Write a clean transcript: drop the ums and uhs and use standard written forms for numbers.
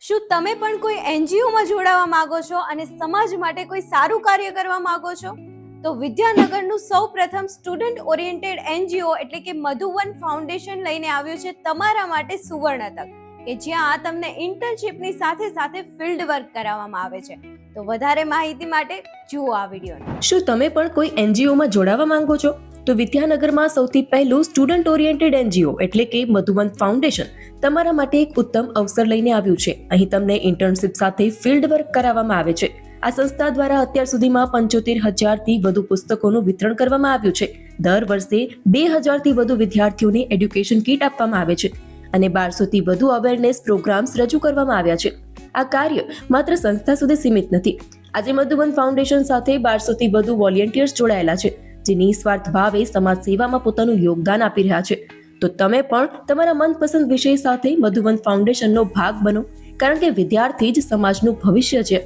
શું તમે પણ કોઈ એનજીઓમાં જોડાવા માંગો છો અને સમાજ માટે કોઈ સારું કાર્ય કરવા માંગો છો? તો વિદ્યાનગરનું સૌપ્રથમ સ્ટુડન્ટ ઓરિએન્ટેડ એનજીઓ એટલે કે મધુવન ફાઉન્ડેશન લઈને આવ્યું છે તમારા માટે સુવર્ણ તક, કે જ્યાં તમને ઇન્ટર્નશિપની સાથે સાથે ફિલ્ડ વર્ક કરાવવામાં આવે છે. તો વધારે માહિતી માટે જુઓ આ વિડીયો. શું તમે પણ કોઈ એનજીઓમાં જોડાવા માંગો છો? તો વિદ્યાનગરમાં સૌથી પહેલું સ્ટુડન્ટ ઓરિએન્ટેડ એનજીઓ એટલે કે મધુવન ફાઉન્ડેશન તમારા માટે એક ઉત્તમ અવસર લઈને આવ્યું છે. અહીં તમને ઇન્ટર્નશિપ સાથે ફિલ્ડ વર્ક કરાવવામાં આવે છે. આ સંસ્થા દ્વારા અત્યાર સુધીમાં 75,000થી વધુ પુસ્તકોનું વિતરણ કરવામાં આવ્યું છે. દર વર્ષે 2,000થી વધુ વિદ્યાર્થીઓને એડ્યુકેશન કીટ આપવામાં આવે છે અને 1200થી વધુ અવેરનેસ પ્રોગ્રામ્સ રજૂ કરવામાં આવ્યા છે. આ કાર્ય માત્ર સંસ્થા સુધી સીમિત નથી. આજે મધુવન ફાઉન્ડેશન સાથે 1200થી વધુ વોલેન્ટિયર્સ જોડાયેલા છે, જે નિસ્વાર્થ ભાવે સમાજ સેવામાં પોતાનું યોગદાન આપી રહ્યા છે. તો તમે પણ તમારા મનપસંદ વિષય સાથે મધુવન ફાઉન્ડેશનનો ભાગ બનો, કારણ કે વિદ્યાર્થી જ સમાજનું ભવિષ્ય છે.